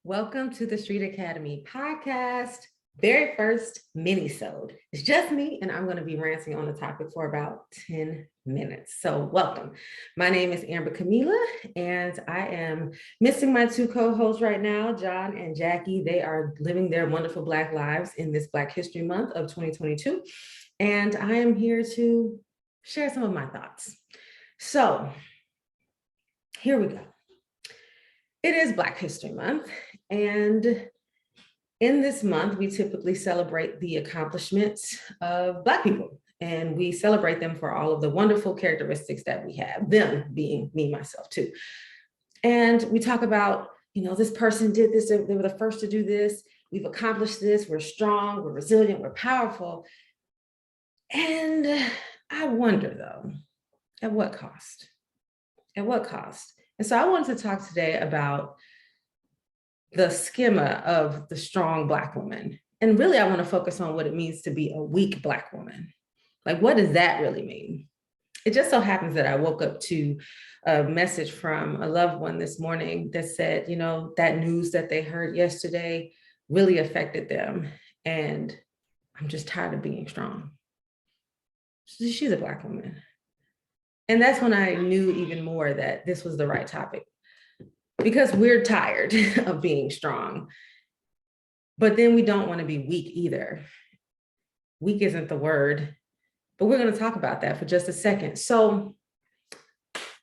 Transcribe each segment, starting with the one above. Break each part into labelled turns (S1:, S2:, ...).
S1: Welcome to the Street Academy podcast, very first Minisode. It's just me, and I'm going to be ranting on the topic for about 10 minutes. So welcome. My name is Kamilah, and I am missing my two co-hosts right now, John and Jackie. They are living their wonderful Black lives in this Black History Month of 2022. And I am here to share some of my thoughts. So here we go. It is Black History Month, and in this month, we typically celebrate the accomplishments of Black people, and we celebrate them for all of the wonderful characteristics that we have, them being me, myself too. And we talk about, this person did this, they were the first to do this, we've accomplished this, we're strong, we're resilient, we're powerful. And I wonder though, at what cost? At what cost? And so I wanted to talk today about the schema of the strong Black woman. And really, I want to focus on what it means to be a weak Black woman. Like, what does that really mean? It just so happens that I woke up to a message from a loved one this morning that said, that news that they heard yesterday really affected them. And I'm just tired of being strong. She's a Black woman. And that's when I knew even more that this was the right topic, because we're tired of being strong, but then we don't want to be weak either. Weak isn't the word, but we're going to talk about that for just a second. So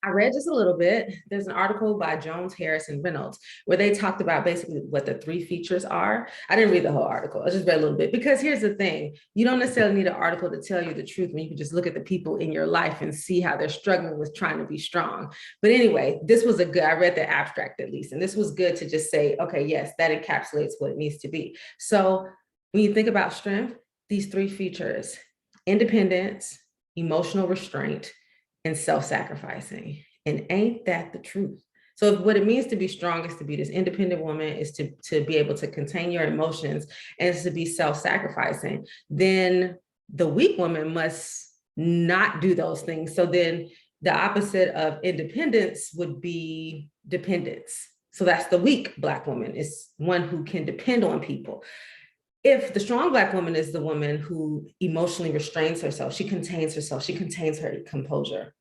S1: I read just a little bit. There's an article by Jones, Harris, and Reynolds where they talked about basically what the three features are. I didn't read the whole article. I just read a little bit, because here's the thing. You don't necessarily need an article to tell you the truth when you can just look at the people in your life and see how they're struggling with trying to be strong. But anyway, this was I read the abstract at least, and this was good to just say, okay, yes, that encapsulates what it needs to be. So when you think about strength, these three features: independence, emotional restraint, and self-sacrificing. And ain't that the truth? So what it means to be strong is to be this independent woman, is to be able to contain your emotions, and to be self-sacrificing. Then the weak woman must not do those things. So then the opposite of independence would be dependence. So that's the weak Black woman, is one who can depend on people. If the strong Black woman is the woman who emotionally restrains herself, she contains herself, she contains her composure,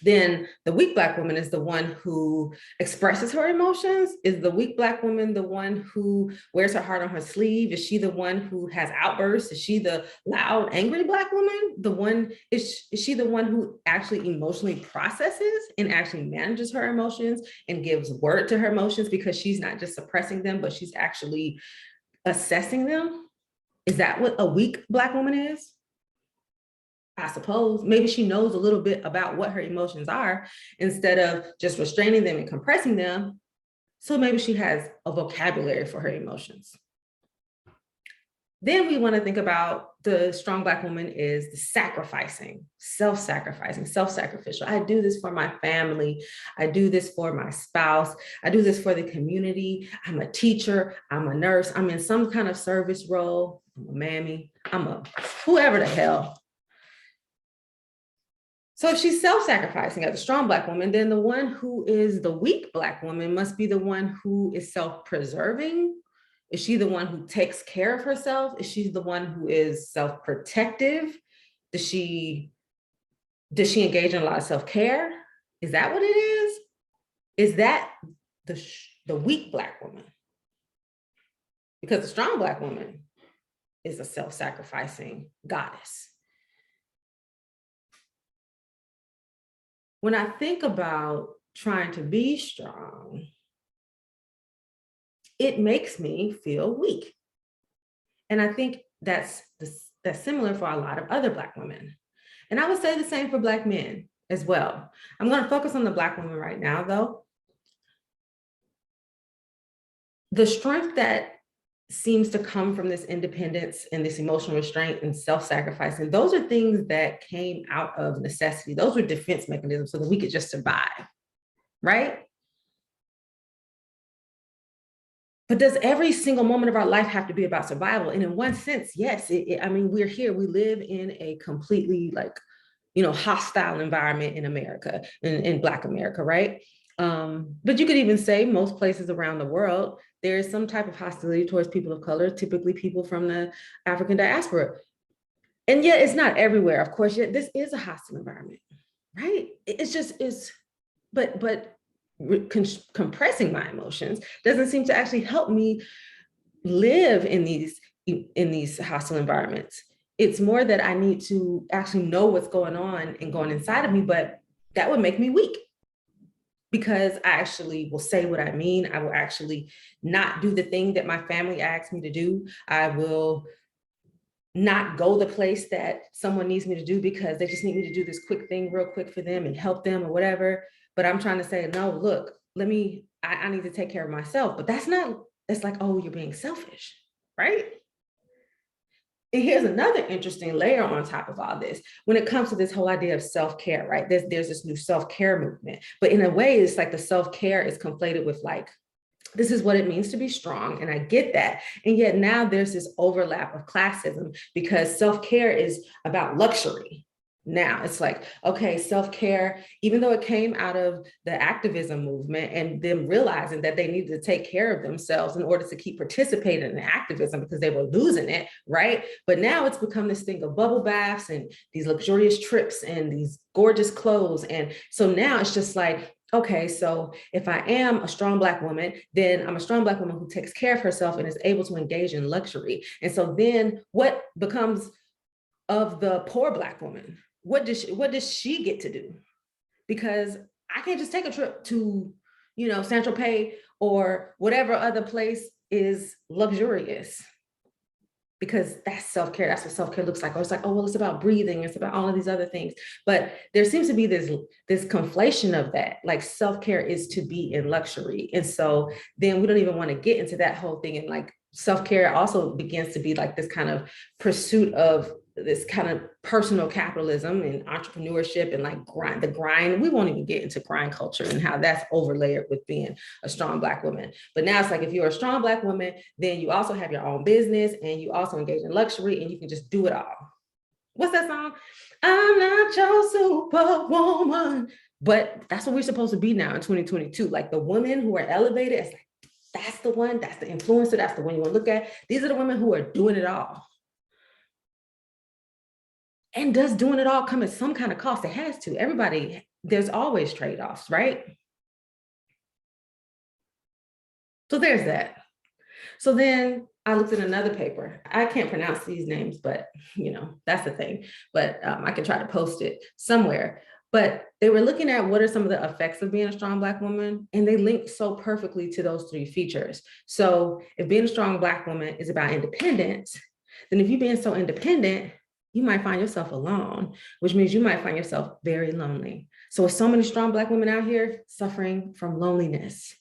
S1: then the weak Black woman is the one who expresses her emotions. Is the weak Black woman the one who wears her heart on her sleeve? Is she the one who has outbursts? Is she the loud, angry Black woman? Is she the one who actually emotionally processes and actually manages her emotions and gives word to her emotions, because she's not just suppressing them, but she's actually assessing them? Is that what a weak Black woman is? I suppose maybe she knows a little bit about what her emotions are instead of just restraining them and compressing them. So maybe she has a vocabulary for her emotions. Then we want to think about the strong Black woman is the sacrificing, self-sacrificial. I do this for my family. I do this for my spouse. I do this for the community. I'm a teacher. I'm a nurse. I'm in some kind of service role. I'm a mammy. I'm a whoever the hell. So if she's self-sacrificing as a strong Black woman, then the one who is the weak Black woman must be the one who is self-preserving. Is she the one who takes care of herself? Is she the one who is self-protective? Does she engage in a lot of self-care? Is that what it is? Is that the weak Black woman? Because the strong Black woman is a self-sacrificing goddess. When I think about trying to be strong, it makes me feel weak. And I think that's similar for a lot of other Black women. And I would say the same for Black men as well. I'm going to focus on the Black woman right now, though. The strength that seems to come from this independence and this emotional restraint and self-sacrificing, those are things that came out of necessity. Those were defense mechanisms so that we could just survive, right? But does every single moment of our life have to be about survival? And in one sense, yes. I mean, we're here. We live in a completely hostile environment in America, in Black America, right? But you could even say most places around the world, there is some type of hostility towards people of color, typically people from the African diaspora. And yet it's not everywhere, of course, yet this is a hostile environment, right? It's just, but compressing my emotions doesn't seem to actually help me live in these hostile environments. It's more that I need to actually know what's going on and going inside of me, but that would make me weak because I actually will say what I mean. I will actually not do the thing that my family asks me to do. I will not go the place that someone needs me to do because they just need me to do this quick thing real quick for them and help them or whatever. But I'm trying to say, no, look, I need to take care of myself. But that's like, oh, you're being selfish, right? And here's another interesting layer on top of all this. When it comes to this whole idea of self-care, right? There's this new self-care movement, but in a way, it's like the self-care is conflated with like, this is what it means to be strong. And I get that. And yet now there's this overlap of classism because self-care is about luxury. Now it's like, okay, self-care, even though it came out of the activism movement and them realizing that they needed to take care of themselves in order to keep participating in activism because they were losing it, right? But now it's become this thing of bubble baths and these luxurious trips and these gorgeous clothes. And so now it's just like, okay, so if I am a strong Black woman, then I'm a strong Black woman who takes care of herself and is able to engage in luxury. And so then what becomes of the poor Black woman? What does she get to do? Because I can't just take a trip to, Saint-Tropez or whatever other place is luxurious. Because that's self-care. That's what self-care looks like. Or it's like, oh, well, it's about breathing. It's about all of these other things. But there seems to be this conflation of that. Like self-care is to be in luxury. And so then we don't even want to get into that whole thing. And like self-care also begins to be like this kind of pursuit of this kind of personal capitalism and entrepreneurship and like the grind. We won't even get into grind culture and how that's overlaid with being a strong Black woman. But now it's like, if you're a strong Black woman, then you also have your own business and you also engage in luxury and you can just do it all. What's that song? I'm not your superwoman. But that's what we're supposed to be now in 2022. Like the women who are elevated, it's like, that's the one, that's the influencer, that's the one you want to look at. These are the women who are doing it all. And does doing it all come at some kind of cost? It has to. Everybody, there's always trade-offs, right? So there's that. So then I looked at another paper. I can't pronounce these names, but that's the thing. But I can try to post it somewhere. But they were looking at what are some of the effects of being a strong Black woman, and they linked so perfectly to those three features. So if being a strong Black woman is about independence, then if you're being so independent, you might find yourself alone, which means you might find yourself very lonely. So with so many strong Black women out here suffering from loneliness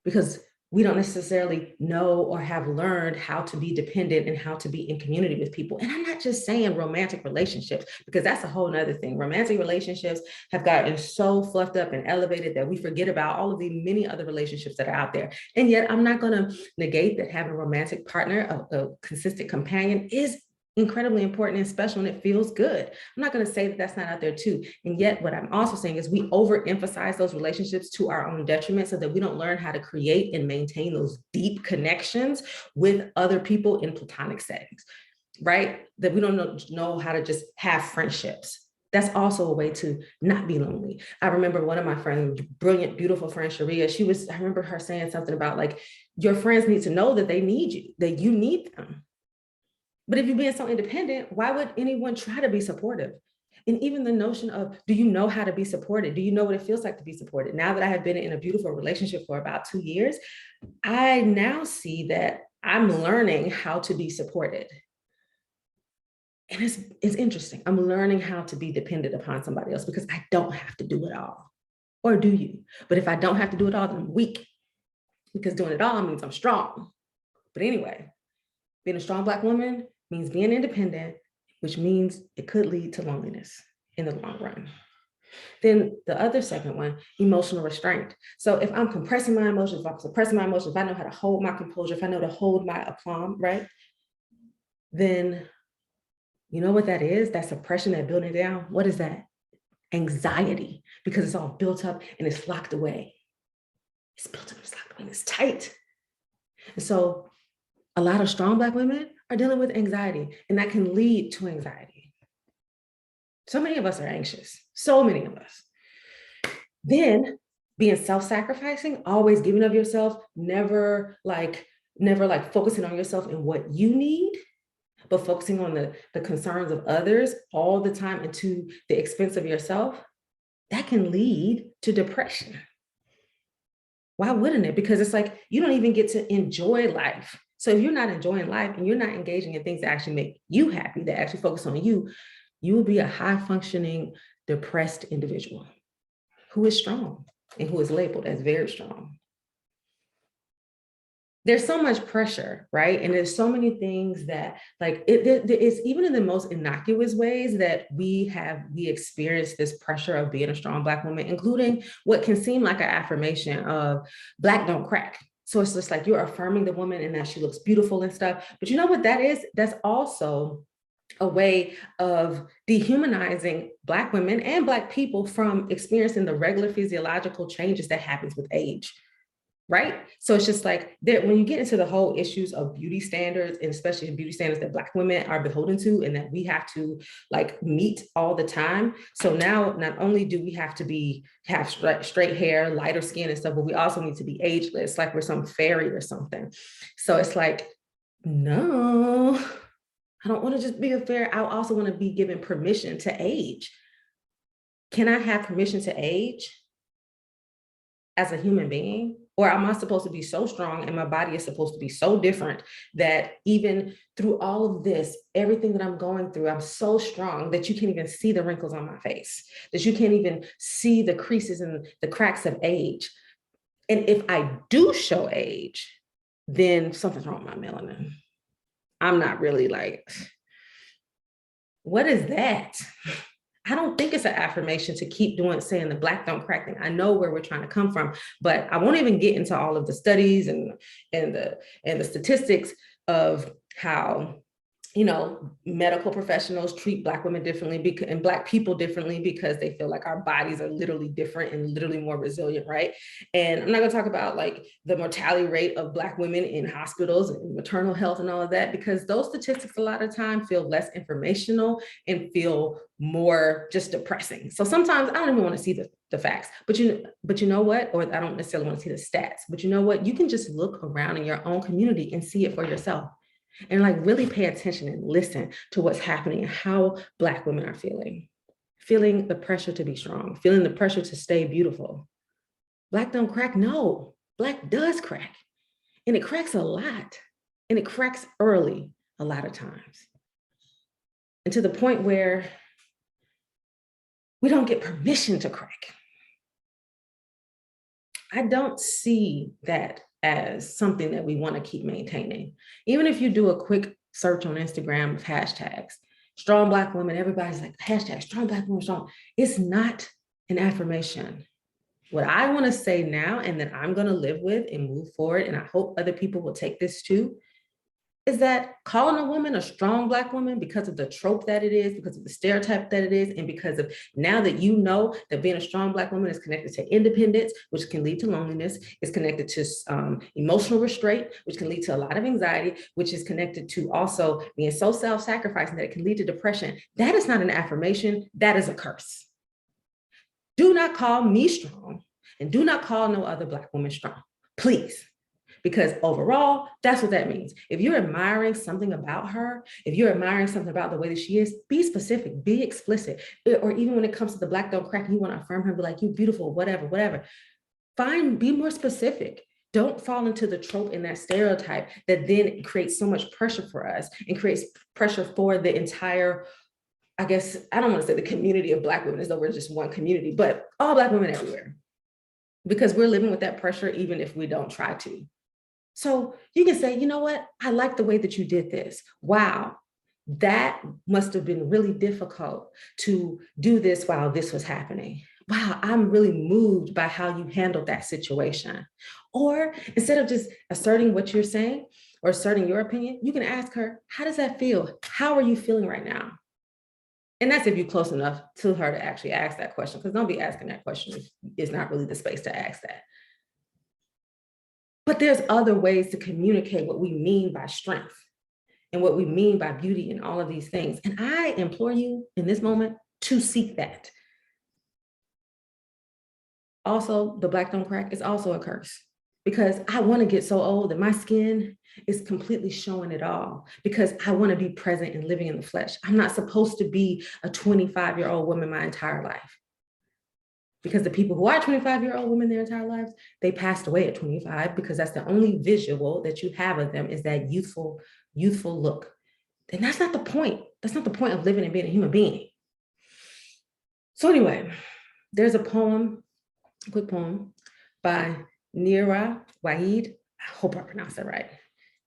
S1: because we don't necessarily know or have learned how to be dependent and how to be in community with people. And I'm not just saying romantic relationships, because that's a whole nother thing. Romantic relationships have gotten so fluffed up and elevated that we forget about all of the many other relationships that are out there. And yet I'm not gonna negate that having a romantic partner, a consistent companion is incredibly important and special, and it feels good. I'm not going to say that that's not out there too. And yet what I'm also saying is we overemphasize those relationships to our own detriment so that we don't learn how to create and maintain those deep connections with other people in platonic settings, right? That we don't know how to just have friendships. That's also a way to not be lonely. I remember one of my friends, brilliant, beautiful friend, Sharia, I remember her saying something about like, your friends need to know that they need you, that you need them. But if you're being so independent, why would anyone try to be supportive? And even the notion of, do you know how to be supported? Do you know what it feels like to be supported? Now that I have been in a beautiful relationship for about 2 years, I now see that I'm learning how to be supported. And it's interesting. I'm learning how to be dependent upon somebody else because I don't have to do it all. Or do you? But if I don't have to do it all, then I'm weak because doing it all means I'm strong. But anyway, being a strong Black woman means being independent, which means it could lead to loneliness in the long run. Then the other second one, emotional restraint. So if I'm compressing my emotions, if I'm suppressing my emotions, if I know how to hold my composure, if I know to hold my aplomb, right? Then you know what that is? That suppression, that building down. What is that? Anxiety, because it's all built up and it's locked away. It's built up, it's locked away, and it's tight. And so a lot of strong Black women are dealing with anxiety, and that can lead to anxiety. So many of us are anxious, so many of us. Then being self-sacrificing, always giving of yourself, never focusing on yourself and what you need, but focusing on the concerns of others all the time and to the expense of yourself, that can lead to depression. Why wouldn't it? Because it's like you don't even get to enjoy life. So if you're not enjoying life and you're not engaging in things that actually make you happy, that actually focus on you, you will be a high-functioning, depressed individual who is strong and who is labeled as very strong. There's so much pressure, right? And there's so many things that it's even in the most innocuous ways that we experience this pressure of being a strong Black woman, including what can seem like an affirmation of Black don't crack. So it's just like you're affirming the woman and that she looks beautiful and stuff. But you know what that is? That's also a way of dehumanizing Black women and Black people from experiencing the regular physiological changes that happens with age. Right? So it's just like that when you get into the whole issues of beauty standards, and especially beauty standards that Black women are beholden to and that we have to like meet all the time. So now not only do we have to have straight hair, lighter skin and stuff, but we also need to be ageless, like we're some fairy or something. So it's like, no, I don't want to just be a fairy. I also want to be given permission to age. Can I have permission to age as a human being? Or am I supposed to be so strong and my body is supposed to be so different that even through all of this, everything that I'm going through, I'm so strong that you can't even see the wrinkles on my face, that you can't even see the creases and the cracks of age. And if I do show age, then something's wrong with my melanin. I'm not really like, what is that? I don't think it's an affirmation to keep saying the Black don't crack thing. I know where we're trying to come from, but I won't even get into all of the studies and the statistics of how, you know, medical professionals treat Black women differently and Black people differently because they feel like our bodies are literally different and literally more resilient, right? And I'm not gonna talk about like the mortality rate of Black women in hospitals and maternal health and all of that, because those statistics a lot of time feel less informational and feel more just depressing. So sometimes I don't even wanna see the facts, but you know what? Or I don't necessarily wanna see the stats, but you know what? You can just look around in your own community and see it for yourself. And like really pay attention and listen to what's happening and how Black women are feeling the pressure to be strong, feeling the pressure to stay beautiful. Black don't crack, no, Black does crack. And it cracks a lot. And it cracks early a lot of times. And to the point where we don't get permission to crack. I don't see that as something that we want to keep maintaining. Even if you do a quick search on Instagram of hashtags, strong Black women, everybody's like, hashtag strong Black women, strong. It's not an affirmation. What I want to say now, and that I'm going to live with and move forward, and I hope other people will take this too, is that calling a woman a strong Black woman because of the trope that it is, because of the stereotype that it is, and because of now that you know that being a strong Black woman is connected to independence, which can lead to loneliness, is connected to emotional restraint, which can lead to a lot of anxiety, which is connected to also being so self-sacrificing that it can lead to depression. That is not an affirmation, that is a curse. Do not call me strong, and do not call no other Black woman strong, please. Because overall, that's what that means. If you're admiring something about her, if you're admiring something about the way that she is, be specific, be explicit. Or even when it comes to the Black don't crack, you want to affirm her, be like, you beautiful, whatever. Be more specific. Don't fall into the trope and that stereotype that then creates so much pressure for us and creates pressure for the entire, I guess, I don't want to say the community of Black women as though we're just one community, but all Black women everywhere. Because we're living with that pressure even if we don't try to. So you can say, you know what? I like the way that you did this. Wow, that must have been really difficult to do this while this was happening. Wow, I'm really moved by how you handled that situation. Or instead of just asserting what you're saying or asserting your opinion, you can ask her, how does that feel? How are you feeling right now? And that's if you're close enough to her to actually ask that question, because don't be asking that question if it's not really the space to ask that. But there's other ways to communicate what we mean by strength and what we mean by beauty and all of these things. And I implore you in this moment to seek that. Also, the Black don't crack is also a curse, because I want to get so old that my skin is completely showing it all, because I want to be present and living in the flesh. I'm not supposed to be a 25-year-old woman my entire life, because the people who are 25-year-old women their entire lives, they passed away at 25, because that's the only visual that you have of them is that youthful look. And that's not the point. That's not the point of living and being a human being. So anyway, there's a poem, a quick poem by Nira Wahid. I hope I pronounced that right.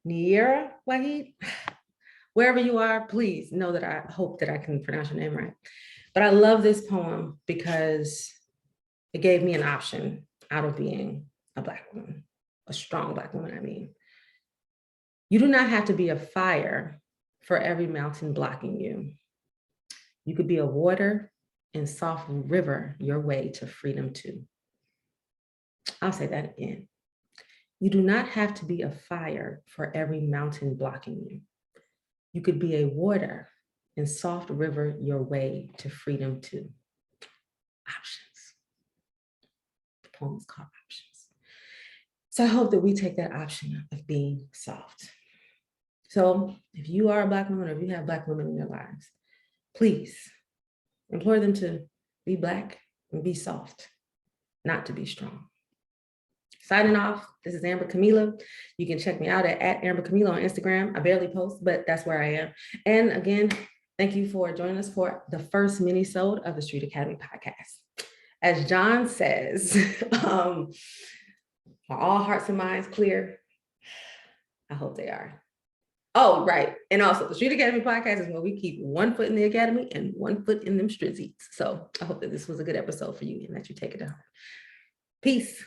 S1: Nira Wahid. Wherever you are, please know that I hope that I can pronounce your name right. But I love this poem because it gave me an option out of being a Black woman, a strong Black woman, I mean. You do not have to be a fire for every mountain blocking you. You could be a water and soft river your way to freedom too. I'll say that again. You do not have to be a fire for every mountain blocking you. You could be a water and soft river your way to freedom too. Options. The poem is called Options. So I hope that we take that option of being soft. So if you are a Black woman, or if you have Black women in your lives, please implore them to be Black and be soft, not to be strong. Signing off, this is Amber Kamilah. You can check me out at Amber Kamilah on Instagram. I barely post, but that's where I am. And again, thank you for joining us for the first mini-sode of the Street Academy podcast. As John says, are all hearts and minds clear? I hope they are. Oh, right. And also the Street Academy podcast is where we keep one foot in the academy and one foot in them strizzies. So I hope that this was a good episode for you and that you take it to heart. Peace.